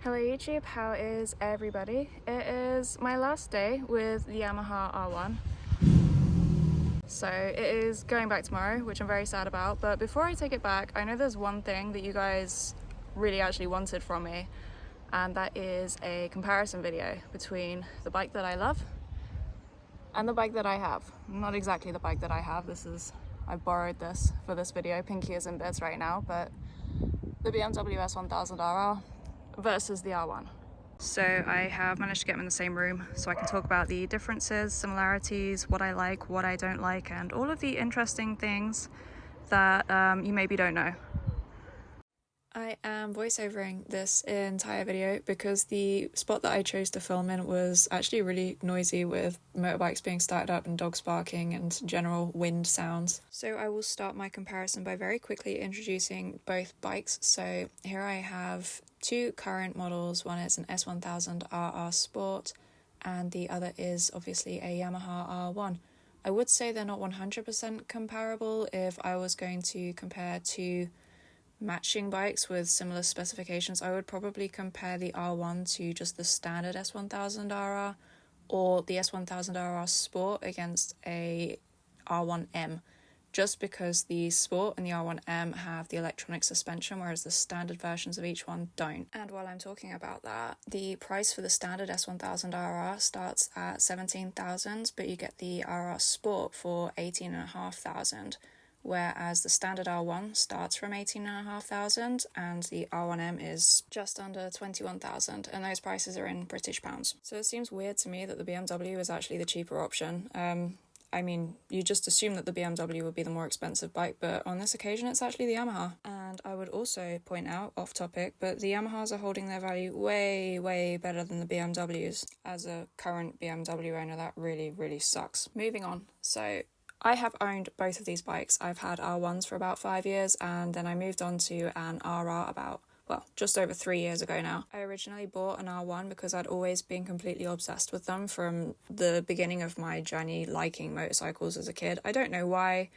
Hello YouTube, how is everybody? It is my last day with the Yamaha R1. So it is going back tomorrow, which I'm very sad about, but before I take it back, I know there's one thing that you guys really actually wanted from me, and that is a comparison video between the bike that I love and the bike that I have. Not exactly the bike that I have, I borrowed this for this video, Pinky is in bits right now, but the BMW S1000RR versus the R1. So I have managed to get them in the same room so I can talk about the differences, similarities, what I like, what I don't like, and all of the interesting things that you maybe don't know. I am voiceovering this entire video because the spot that I chose to film in was actually really noisy with motorbikes being started up and dogs barking and general wind sounds. So I will start my comparison by very quickly introducing both bikes. So here I have two current models. One is an S1000RR Sport and the other is obviously a Yamaha R1. I would say they're not 100% comparable. If I was going to compare two matching bikes with similar specifications, I would probably compare the R1 to just the standard S1000RR or the S1000RR Sport against a R1M, just because the Sport and the R1M have the electronic suspension, whereas the standard versions of each one don't. And while I'm talking about that, the price for the standard S1000RR starts at 17,000, but you get the RR Sport for 18,500. Whereas the standard R1 starts from 18,500 and the R1M is just under 21,000, and those prices are in British pounds. So it seems weird to me that the BMW is actually the cheaper option. I mean, you just assume that the BMW would be the more expensive bike, but on this occasion it's actually the Yamaha. And I would also point out, off topic, but the Yamahas are holding their value way, way better than the BMWs. As a current BMW owner, that really, really sucks. Moving on. So I have owned both of these bikes. I've had R1s for about 5 years, and then I moved on to an RR just over 3 years ago now. I originally bought an R1 because I'd always been completely obsessed with them from the beginning of my journey liking motorcycles as a kid. I don't know why.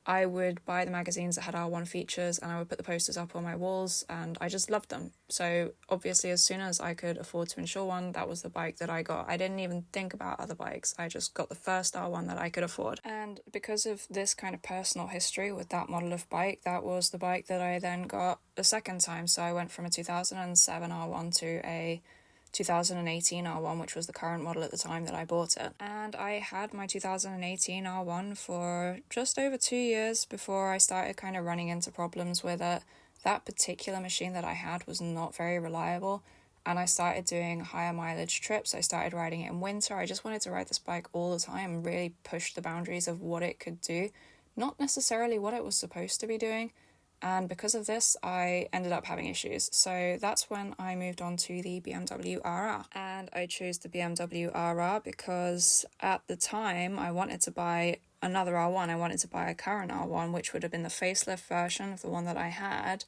I would buy the magazines that had R1 features and I would put the posters up on my walls, and I just loved them. So obviously as soon as I could afford to insure one, that was the bike that I got. I didn't even think about other bikes. I just got the first R1 that I could afford. And because of this kind of personal history with that model of bike, that was the bike that I then got a second time. So I went from a 2007 R1 to a 2018 R1, which was the current model at the time that I bought it. And I had my 2018 R1 for just over 2 years before I started kind of running into problems with it. That particular machine that I had was not very reliable, and I started doing higher mileage trips. I started riding it in winter. I just wanted to ride this bike all the time and really push the boundaries of what it could do, not necessarily what it was supposed to be doing. And because of this, I ended up having issues. So that's when I moved on to the BMW RR. And I chose the BMW RR because at the time I wanted to buy another R1. I wanted to buy a current R1, which would have been the facelift version of the one that I had.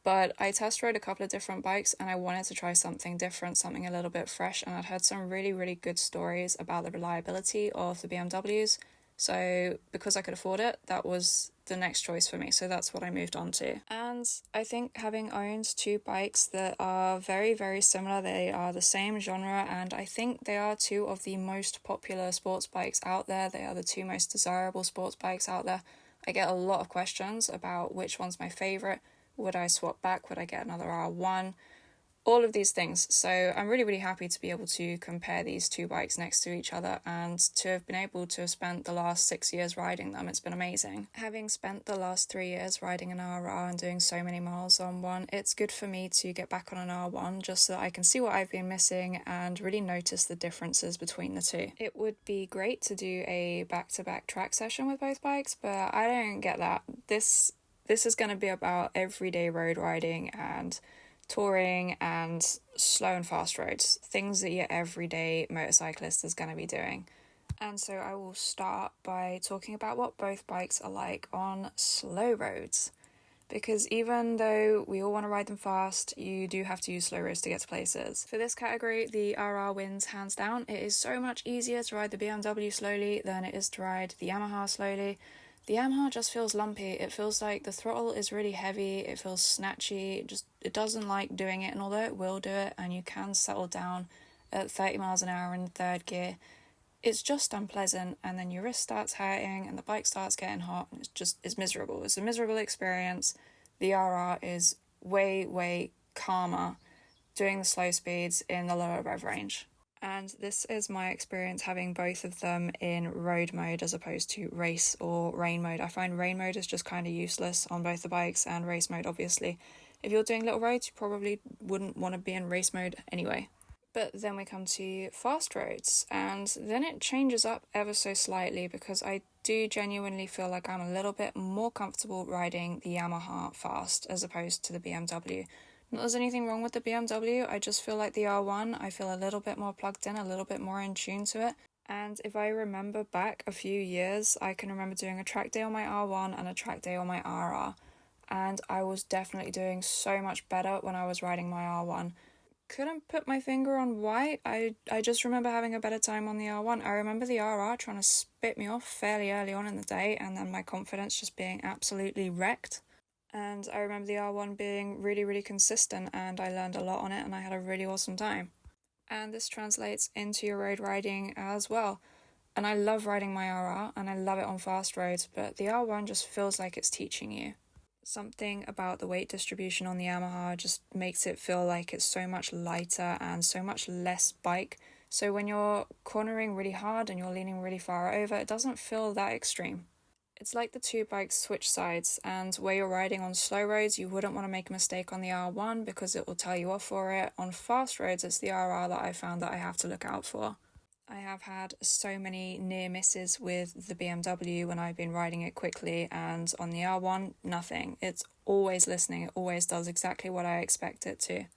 But I test rode a couple of different bikes and I wanted to try something different, something a little bit fresh. And I'd heard some really, really good stories about the reliability of the BMWs. So because I could afford it, that was the next choice for me. So that's what I moved on to. And I think having owned two bikes that are very, very similar, they are the same genre, and I think they are two of the most popular sports bikes out there. They are the two most desirable sports bikes out there. I get a lot of questions about which one's my favorite. Would I swap back? Would I get another R1? All of these things. So I'm really, really happy to be able to compare these two bikes next to each other and to have been able to have spent the last 6 years riding them. It's been amazing. Having spent the last 3 years riding an RR and doing so many miles on one, it's good for me to get back on an R1 just so that I can see what I've been missing and really notice the differences between the two. It would be great to do a back-to-back track session with both bikes, but I don't get that. This is going to be about everyday road riding and touring and slow and fast roads, things that your everyday motorcyclist is going to be doing. And so I will start by talking about what both bikes are like on slow roads. Because even though we all want to ride them fast, you do have to use slow roads to get to places. For this category, the RR wins hands down. It is so much easier to ride the BMW slowly than it is to ride the Yamaha slowly. The Yamaha just feels lumpy. It feels like the throttle is really heavy, it feels snatchy, it doesn't like doing it, and although it will do it and you can settle down at 30 miles an hour in third gear, it's just unpleasant, and then your wrist starts hurting and the bike starts getting hot, and it's miserable. It's a miserable experience. The RR is way calmer doing the slow speeds in the lower rev range. And this is my experience having both of them in road mode as opposed to race or rain mode. I find rain mode is just kind of useless on both the bikes, and race mode, obviously. If you're doing little roads, you probably wouldn't want to be in race mode anyway. But then we come to fast roads, and then it changes up ever so slightly, because I do genuinely feel like I'm a little bit more comfortable riding the Yamaha fast as opposed to the BMW. Not there's anything wrong with the BMW, I just feel like the R1, I feel a little bit more plugged in, a little bit more in tune to it. And if I remember back a few years, I can remember doing a track day on my R1 and a track day on my RR. And I was definitely doing so much better when I was riding my R1. Couldn't put my finger on why. I just remember having a better time on the R1. I remember the RR trying to spit me off fairly early on in the day, and then my confidence just being absolutely wrecked. And I remember the R1 being really consistent, and I learned a lot on it, and I had a really awesome time. And this translates into your road riding as well. And I love riding my RR, and I love it on fast roads, but the R1 just feels like it's teaching you. Something about the weight distribution on the Yamaha just makes it feel like it's so much lighter and so much less bike. So when you're cornering really hard and you're leaning really far over, it doesn't feel that extreme. It's like the two bikes switch sides, and where you're riding on slow roads, you wouldn't want to make a mistake on the R1 because it will tell you off for it. On fast roads, it's the RR that I found that I have to look out for. I have had so many near misses with the BMW when I've been riding it quickly, and on the R1, nothing. It's always listening, it always does exactly what I expect it to.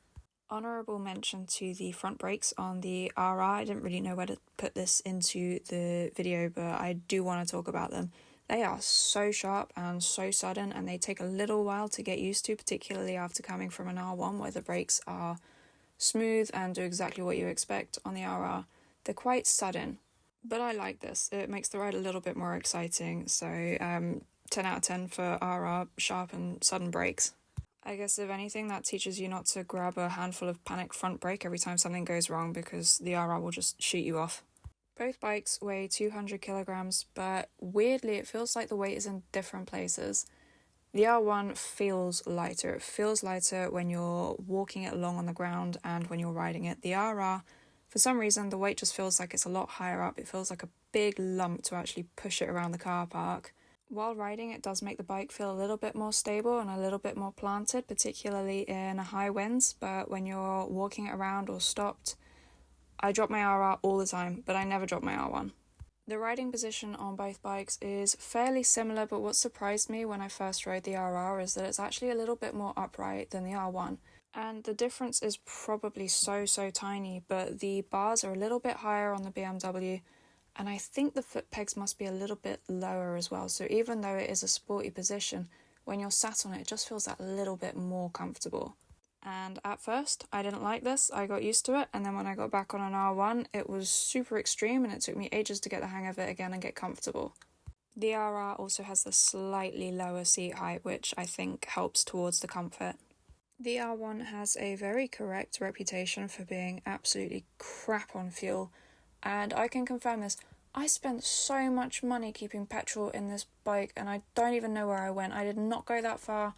Honourable mention to the front brakes on the RR. I didn't really know where to put this into the video, but I do want to talk about them. They are so sharp and so sudden, and they take a little while to get used to, particularly after coming from an R1 where the brakes are smooth and do exactly what you expect. On the RR, they're quite sudden, but I like this. It makes the ride a little bit more exciting, so 10 out of 10 for RR, sharp and sudden brakes. I guess if anything, that teaches you not to grab a handful of panic front brake every time something goes wrong, because the RR will just shoot you off. Both bikes weigh 200 kilograms, but weirdly it feels like the weight is in different places. The R1 feels lighter. It feels lighter when you're walking it along on the ground and when you're riding it. The RR, for some reason, the weight just feels like it's a lot higher up. It feels like a big lump to actually push it around the car park. While riding, it does make the bike feel a little bit more stable and a little bit more planted, particularly in high winds, but when you're walking it around or stopped, I drop my RR all the time, but I never drop my R1. The riding position on both bikes is fairly similar, but what surprised me when I first rode the RR is that it's actually a little bit more upright than the R1. And the difference is probably so tiny, but the bars are a little bit higher on the BMW, and I think the foot pegs must be a little bit lower as well. So even though it is a sporty position, when you're sat on it, it just feels that little bit more comfortable. And at first, I didn't like this. I got used to it, and then when I got back on an R1, it was super extreme, and it took me ages to get the hang of it again and get comfortable. The RR also has the slightly lower seat height, which I think helps towards the comfort. The R1 has a very correct reputation for being absolutely crap on fuel, and I can confirm this. I spent so much money keeping petrol in this bike, and I don't even know where I went. I did not go that far,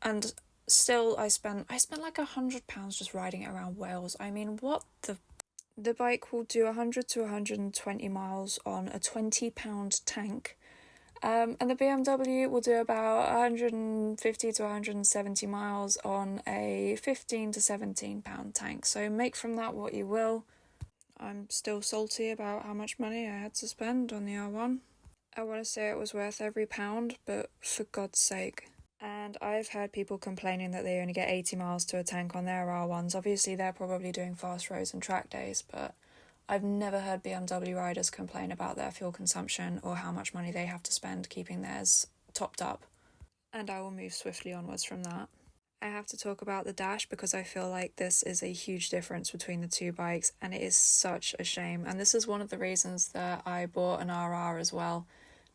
and still I spent like £100 just riding it around Wales. I mean, what the bike will do 100 to 120 miles on a £20 tank, and the BMW will do about 150 to 170 miles on a 15 to 17 pound tank. So make from that what you will. I'm still salty about how much money I had to spend on the R1. I want to say it was worth every pound, but for God's sake. And I've heard people complaining that they only get 80 miles to a tank on their R1s. Obviously, they're probably doing fast roads and track days, but I've never heard BMW riders complain about their fuel consumption or how much money they have to spend keeping theirs topped up. And I will move swiftly onwards from that. I have to talk about the dash because I feel like this is a huge difference between the two bikes, and it is such a shame. And this is one of the reasons that I bought an RR as well.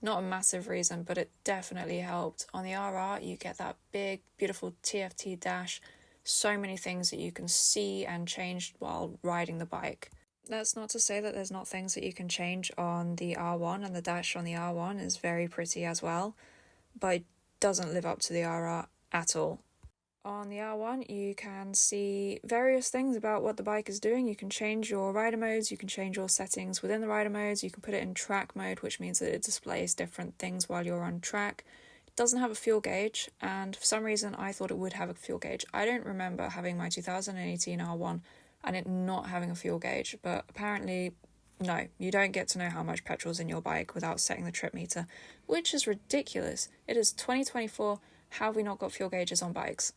Not a massive reason, but it definitely helped. On the RR, you get that big, beautiful TFT dash, so many things that you can see and change while riding the bike. That's not to say that there's not things that you can change on the R1, and the dash on the R1 is very pretty as well, but it doesn't live up to the RR at all. On the R1, you can see various things about what the bike is doing. You can change your rider modes, you can change your settings within the rider modes, you can put it in track mode, which means that it displays different things while you're on track. It doesn't have a fuel gauge, and for some reason I thought it would have a fuel gauge. I don't remember having my 2018 R1 and it not having a fuel gauge, but apparently no, you don't get to know how much petrol's in your bike without setting the trip meter, which is ridiculous. It is 2024, how have we not got fuel gauges on bikes?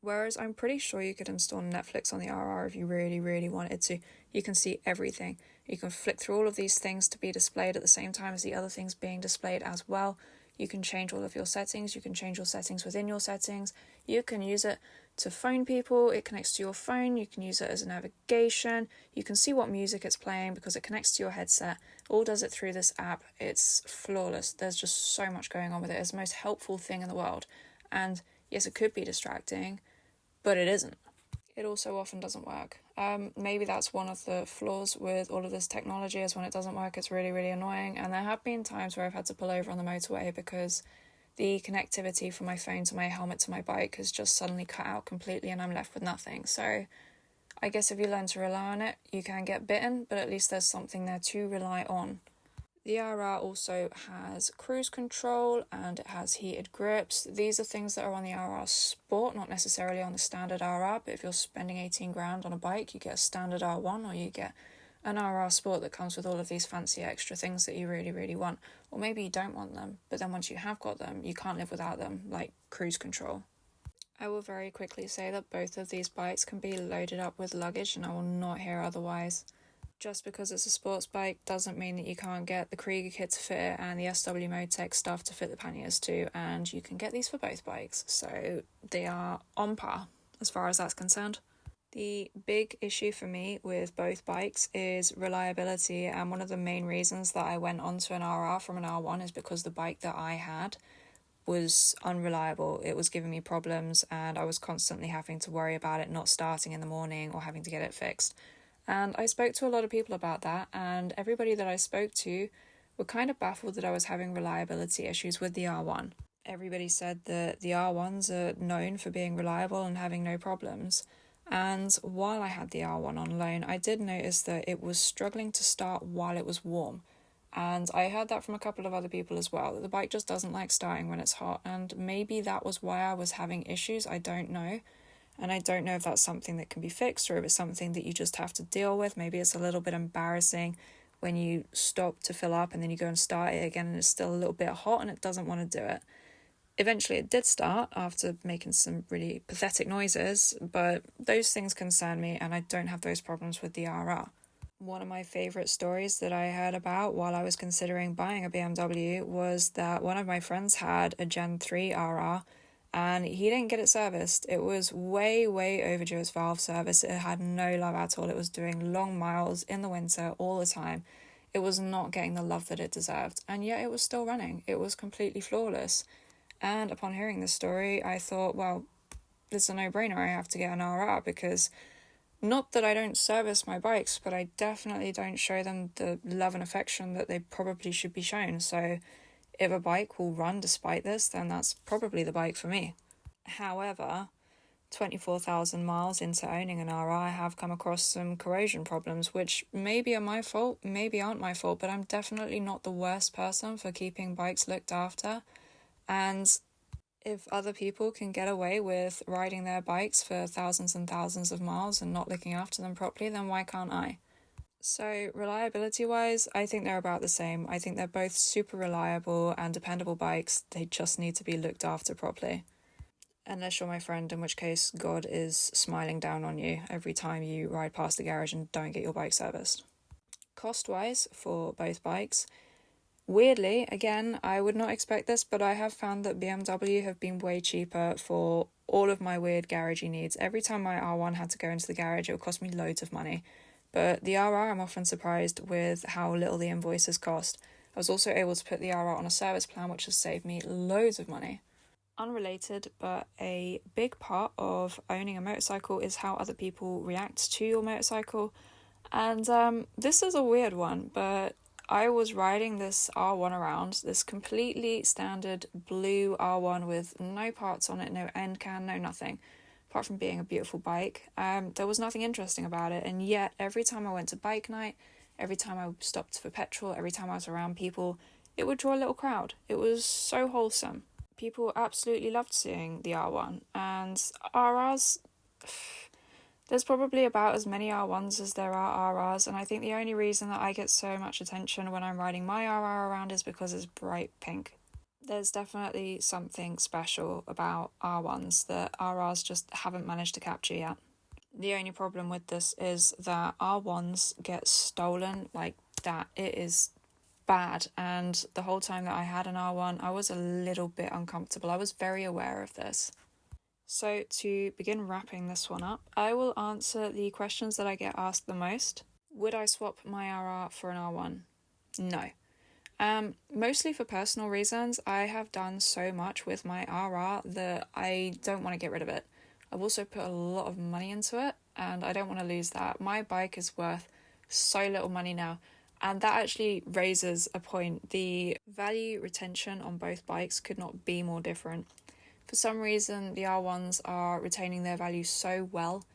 Whereas I'm pretty sure you could install Netflix on the RR if you really, really wanted to. You can see everything. You can flick through all of these things to be displayed at the same time as the other things being displayed as well. You can change all of your settings. You can change your settings within your settings. You can use it to phone people. It connects to your phone. You can use it as a navigation. You can see what music it's playing because it connects to your headset. All does it through this app. It's flawless. There's just so much going on with it. It's the most helpful thing in the world. And yes, it could be distracting, but it isn't. It also often doesn't work. Maybe that's one of the flaws with all of this technology, is when it doesn't work, it's really, really annoying. And there have been times where I've had to pull over on the motorway because the connectivity from my phone to my helmet to my bike has just suddenly cut out completely and I'm left with nothing. So I guess if you learn to rely on it, you can get bitten, but at least there's something there to rely on. The RR also has cruise control and it has heated grips. These are things that are on the RR Sport, not necessarily on the standard RR, but if you're spending 18 grand on a bike, you get a standard R1 or you get an RR Sport that comes with all of these fancy extra things that you really, really want. Or maybe you don't want them, but then once you have got them, you can't live without them, like cruise control. I will very quickly say that both of these bikes can be loaded up with luggage and I will not hear otherwise. Just because it's a sports bike doesn't mean that you can't get the Krieger kit to fit it and the SW Motec stuff to fit the panniers too, and you can get these for both bikes, so they are on par as far as that's concerned. The big issue for me with both bikes is reliability, and one of the main reasons that I went onto an RR from an R1 is because the bike that I had was unreliable. It was giving me problems and I was constantly having to worry about it not starting in the morning or having to get it fixed. And I spoke to a lot of people about that, and everybody that I spoke to were kind of baffled that I was having reliability issues with the R1. Everybody said that the R1s are known for being reliable and having no problems. And while I had the R1 on loan, I did notice that it was struggling to start while it was warm. And I heard that from a couple of other people as well, that the bike just doesn't like starting when it's hot. And maybe that was why I was having issues, I don't know. And I don't know if that's something that can be fixed or if it's something that you just have to deal with. Maybe it's a little bit embarrassing when you stop to fill up and then you go and start it again and it's still a little bit hot and it doesn't want to do it. Eventually it did start after making some really pathetic noises, but those things concern me and I don't have those problems with the RR. One of my favourite stories that I heard about while I was considering buying a BMW was that one of my friends had a Gen 3 RR and he didn't get it serviced. It was way overdue its valve service. It had no love at all. It was doing long miles in the winter all the time. It was not getting the love that it deserved, and yet it was still running. It was completely flawless. And upon hearing this story, I thought, well, it's a no-brainer. I have to get an RR because not that I don't service my bikes, but I definitely don't show them the love and affection that they probably should be shown. So if a bike will run despite this, then that's probably the bike for me. However, 24,000 miles into owning an RR, I have come across some corrosion problems, which maybe are my fault, maybe aren't my fault, but I'm definitely not the worst person for keeping bikes looked after. And if other people can get away with riding their bikes for thousands and thousands of miles and not looking after them properly, then why can't I? So reliability-wise, I think they're about the same. I think they're both super reliable and dependable bikes. They just need to be looked after properly. Unless you're my friend, in which case God is smiling down on you every time you ride past the garage and don't get your bike serviced. Cost-wise, for both bikes, weirdly, again, I would not expect this, but I have found that BMW have been way cheaper for all of my weird garagey needs. Every time my R1 had to go into the garage, it would cost me loads of money. But the RR, I'm often surprised with how little the invoices cost. I was also able to put the R1 on a service plan, which has saved me loads of money. Unrelated, but a big part of owning a motorcycle is how other people react to your motorcycle. And this is a weird one, but I was riding this R1 around, this completely standard blue R1 with no parts on it, no end can, no nothing, apart from being a beautiful bike. There was nothing interesting about it, and yet every time I went to bike night, every time I stopped for petrol, every time I was around people, it would draw a little crowd. It was so wholesome. People absolutely loved seeing the R1, and RRs, there's probably about as many R1s as there are RRs, and I think the only reason that I get so much attention when I'm riding my RR around is because it's bright pink. There's definitely something special about R1s that RRs just haven't managed to capture yet. The only problem with this is that R1s get stolen like that. It is bad, and the whole time that I had an R1 I was a little bit uncomfortable. I was very aware of this. So to begin wrapping this one up, I will answer the questions that I get asked the most. Would I swap my RR for an R1? No. Mostly for personal reasons. I have done so much with my RR that I don't want to get rid of it. I've also put a lot of money into it, and I don't want to lose that. My bike is worth so little money now. And that actually raises a point. The value retention on both bikes could not be more different. For some reason, the R1s are retaining their value so well.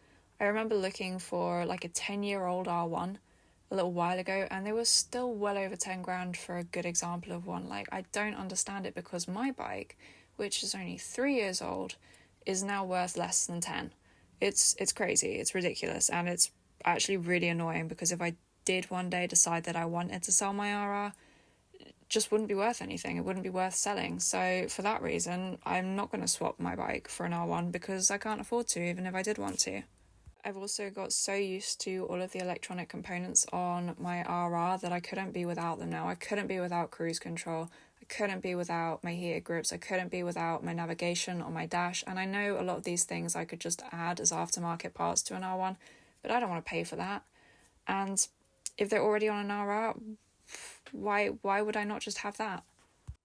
I remember looking for like a 10-year-old R1 a little while ago, and they were still well over 10 grand for a good example of one. Like, I don't understand it, because my bike, which is only 3 years old, is now worth less than 10. It's crazy, it's ridiculous, and it's actually really annoying, because if I did one day decide that I wanted to sell my RR, it just wouldn't be worth anything. It wouldn't be worth selling. So for that reason, I'm not going to swap my bike for an R1, because I can't afford to, even if I did want to. I've also got so used to all of the electronic components on my RR that I couldn't be without them now. I couldn't be without cruise control. I couldn't be without my heated grips. I couldn't be without my navigation on my dash. And I know a lot of these things I could just add as aftermarket parts to an R1, but I don't want to pay for that. And if they're already on an RR, why would I not just have that?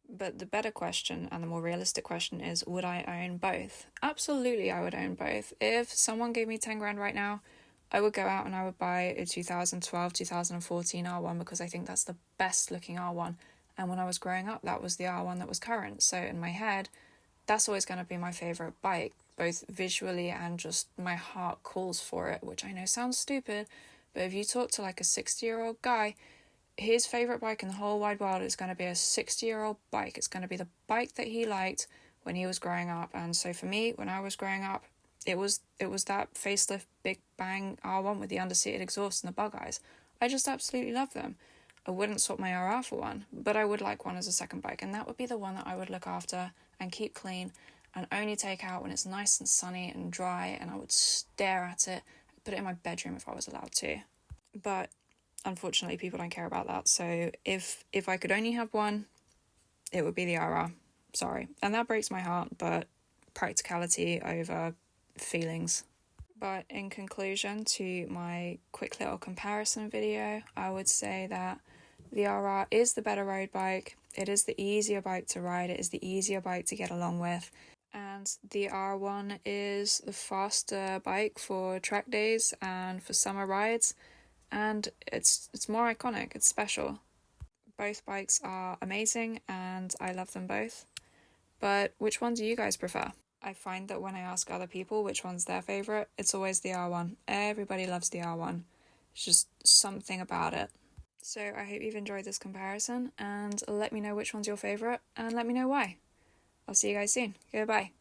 But the better question, and the more realistic question, is, would I own both? Absolutely, I would own both. If someone gave me 10 grand right now, I would go out and I would buy a 2012, 2014 R1, because I think that's the best looking R1. And when I was growing up, that was the R1 that was current. So in my head, that's always going to be my favourite bike, both visually and just my heart calls for it, which I know sounds stupid. But if you talk to like a 60-year-old guy, his favourite bike in the whole wide world is going to be a 60-year-old bike. It's going to be the bike that he liked when he was growing up. And so for me, when I was growing up, it was that facelift big bang R1 with the under-seated exhaust and the bug eyes. I just absolutely love them. I wouldn't swap my RR for one, but I would like one as a second bike, and that would be the one that I would look after and keep clean and only take out when it's nice and sunny and dry, and I would stare at it, put it in my bedroom if I was allowed to. But unfortunately, people don't care about that. So if I could only have one, it would be the RR. Sorry. And that breaks my heart, but practicality over feelings. But in conclusion to my quick little comparison video, I would say that the RR is the better road bike. It is the easier bike to ride. It is the easier bike to get along with. And the R1 is the faster bike for track days and for summer rides. And it's more iconic, it's special. Both bikes are amazing and I love them both. But which one do you guys prefer? I find that when I ask other people which one's their favourite, it's always the R1. Everybody loves the R1. It's just something about it. So I hope you've enjoyed this comparison, and let me know which one's your favourite and let me know why. I'll see you guys soon. Goodbye.